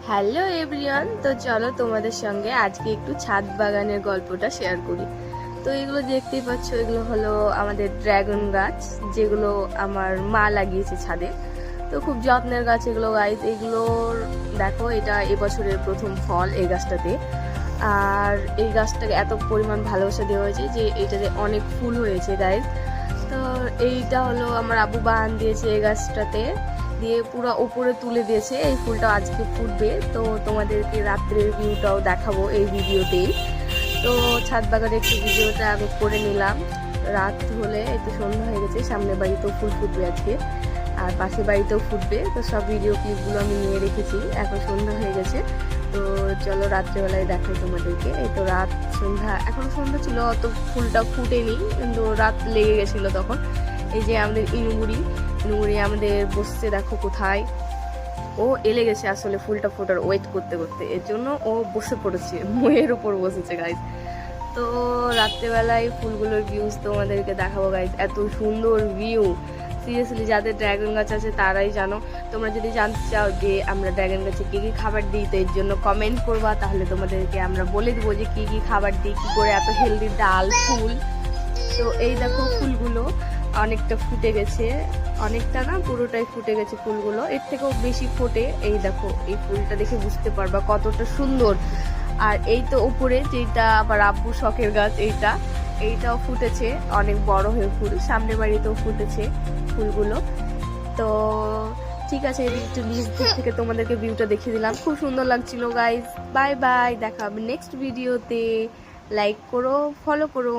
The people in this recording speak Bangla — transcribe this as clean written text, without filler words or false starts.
হ্যালো এভরিওয়ান, তো চলো তোমাদের সঙ্গে আজকে একটু ছাদ বাগানের গল্পটা শেয়ার করি। তো এগুলো দেখতেই পাচ্ছ, এগুলো হলো আমাদের ড্রাগন গাছ, যেগুলো আমার মা লাগিয়েছে ছাদে। তো খুব যত্নের গাছ এগুলো গাইজ। এগুলোর দেখো, এটা এবছরের প্রথম ফল এই গাছটাতে। আর এই গাছটাকে এত পরিমাণ ভালোবাসা দেওয়া হয়েছে যে এইটাতে অনেক ফুল হয়েছে গাইজ। তো এইটা হলো আমার আব্বু বাগান দিয়েছে এই গাছটাতে, দিয়ে পুরো উপরে তুলে দিয়েছে। এই ফুলটা আজকে ফুটবে, তো তোমাদেরকে রাত্রের ভিউটাও দেখাবো এই ভিডিওতেই। তো ছাদ বাগানের একটু ভিডিওটা আমি করে নিলাম। রাত হলে একটু সন্ধ্যা হয়ে গেছে, সামনের বাড়িতেও ফুল ফুটবে আজকে, আর পাশের বাড়িতেও ফুটবে। তো সব ভিডিও ক্লিপগুলো আমি নিয়ে রেখেছি। এখন সন্ধ্যা হয়ে গেছে, তো চলো রাত্রেবেলায় দেখাই তোমাদেরকে। এই তো রাত সন্ধ্যা, এখন সন্ধ্যা ছিল, অত ফুলটা ফুটেনি, কিন্তু রাত লেগে গেছিলো তখন। এই যে আমাদের ইনুগুড়ি আমাদের বসছে, দেখো কোথায় ও এলে গেছে আসলে ফুলটা ফোটার ওয়েট করতে করতে, এর জন্য ও বসে পড়েছে, মুয়ের উপর বসেছে গাইজ। তো রাত্রেবেলায় ফুলগুলোর ভিউজ তোমাদেরকে দেখাবো গাইজ, এত সুন্দর ভিউ। সিরিয়াসলি যাদের ড্রাগন গাছ আছে তারাই জানো। তোমরা যদি জানতে চাও যে আমরা ড্রাগন গাছে কী কী খাবার দিই, তো এর জন্য কমেন্ট করবা, তাহলে তোমাদেরকে আমরা বলে দেবো যে কী কী খাবার দিই, কী করে এত হেলদি ডাল ফুল। তো এই দেখো ফুলগুলো অনেকটা ফুটে গেছে, অনেকটা না, পুরোটাই ফুটে গেছে ফুলগুলো, এর থেকেও বেশি ফোটে। এই দেখো, এই ফুলটা দেখে বুঝতে পারবা কতটা সুন্দর। আর এই তো উপরে যেটা আবার আব্বু শখের গাছ, এইটাও ফুটেছে, অনেক বড় হয়ে ফুল। সামনের বাড়িতেও ফুটেছে ফুলগুলো। তো ঠিক আছে, একটু নিচ থেকে তোমাদেরকে ভিউটা দেখিয়ে দিলাম, খুব সুন্দর লাগছিল গাইজ। বাই বাই, দেখা হবে নেক্সট ভিডিওতে। লাইক করো, ফলো করো।